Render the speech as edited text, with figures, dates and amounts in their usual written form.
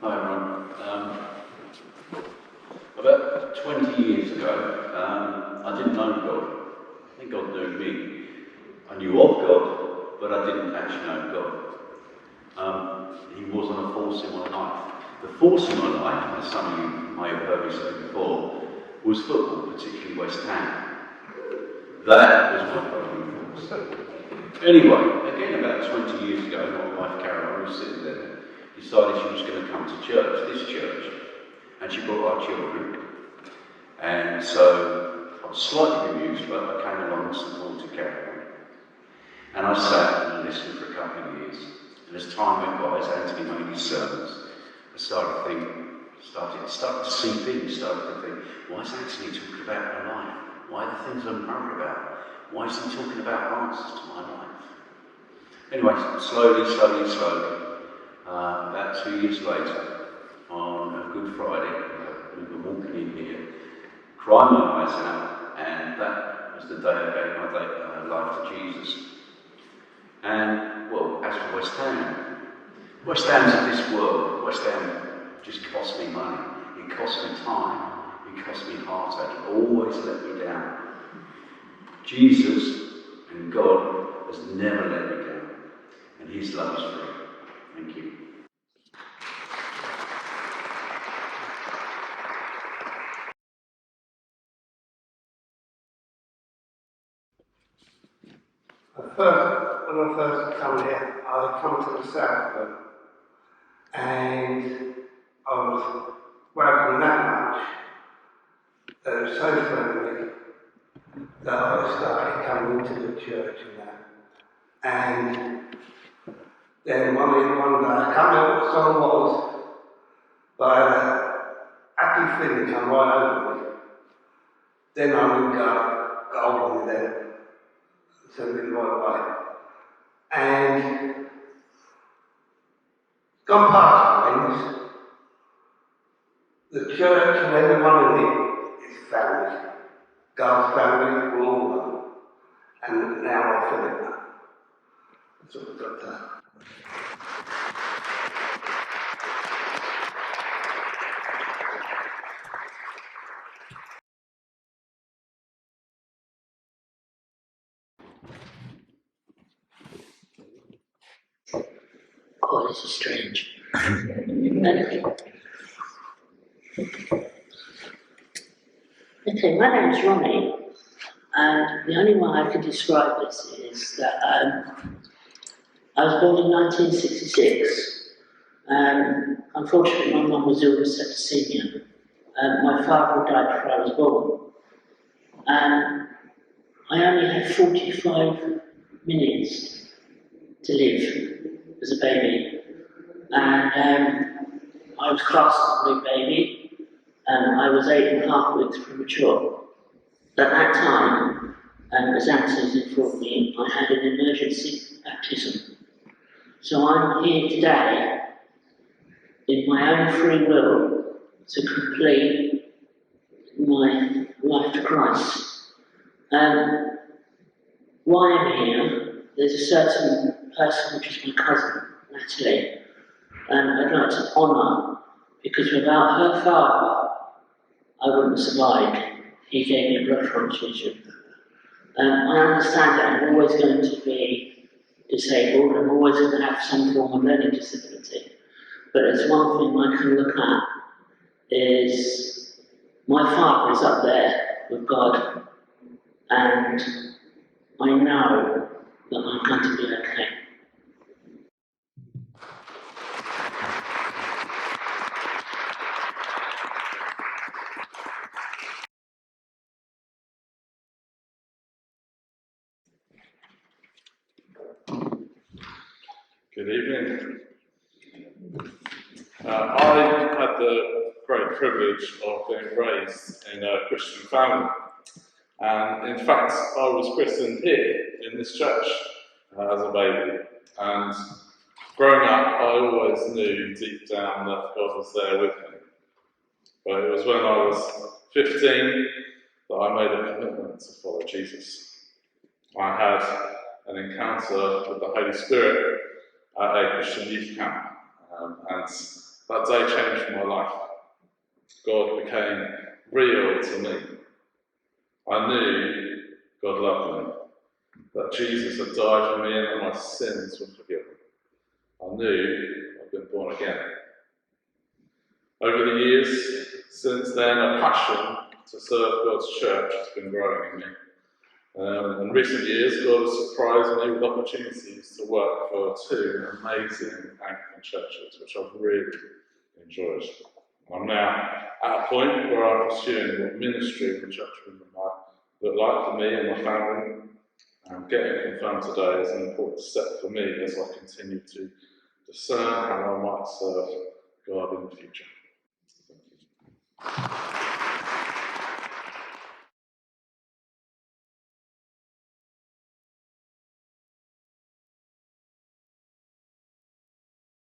Hi everyone. About 20 years ago, I didn't know God. I think God knew me. I knew of God, but I didn't actually know God. He wasn't a force in my life. The force in my life, as some of you may have heard me say before, was football, particularly West Ham. That was my driving force. Anyway, again about 20 years ago, my wife Caroline was sitting there, decided she was going to come to church, this church, and she brought our children. And so I was slightly bemused, but I came along and supported Caroline. And I sat and listened for a couple of years. And as time went by, as Anthony made his sermons, I started to see things, started to think, why is Anthony talking about my life? Why are the things I'm worried about? Why is he talking about answers to my life? Anyway, slowly, about 2 years later, on a Good Friday, we were walking in here, crying my eyes out, and that was the day I gave my life to Jesus. And, well, as for West Ham's of this world. West Ham just cost me money, it cost me time, it cost me heartache, it always let me down. Jesus and God has never let me down, and his love is free. Thank you. When I first come here, I come to the south and I was welcomed that much that it was so friendly that I started coming into the church and that. And then one day, I can't remember what song it was, but I had a happy feeling come right over me. Then I would go on with them, send me the right way. And gone past things, the church and everyone in it is family. God's family, we're all one. And now I feel it now. That's all I've got to say. Oh, this is strange. Okay, my name's Ronnie, and the only way I can describe this is that I was born in 1966. Unfortunately, my mum was ill with septicemia. My father died before I was born. I only had 45 minutes to live as a baby, and I was classed as a new baby. I was 8.5 weeks premature. At that time, as Anthony's informed me, I had an emergency baptism. So I'm here today, in my own free will, to complete my life to Christ. Why I'm here, there's a certain person, which is my cousin, Natalie, I'd like to honour, because without her father, I wouldn't have survived. He gave me a blood transfusion. I understand that I'm always going to be disabled, I'm always going to have some form of learning disability. But there's one thing I can look at, is my father is up there with God, and I know that I'm going to be okay. Good evening. I had the great privilege of being raised in a Christian family, and in fact I was christened here in this church as a baby, and growing up I always knew deep down that God was there with me. But it was when I was 15 that I made a commitment to follow Jesus. I had an encounter with the Holy Spirit at a Christian youth camp, and That day changed my life. God became real to me. I knew God loved me, that Jesus had died for me and that my sins were forgiven. I knew I'd been born again. Over the years since then, a passion to serve God's church has been growing in me. In recent years, God has surprised me with opportunities to work for two amazing Anglican churches, which I've really enjoyed. I'm now at a point where I'm pursuing what ministry in the church might look like for me and my family. Getting confirmed today is an important step for me as I continue to discern how I might serve God in the future. Thank you.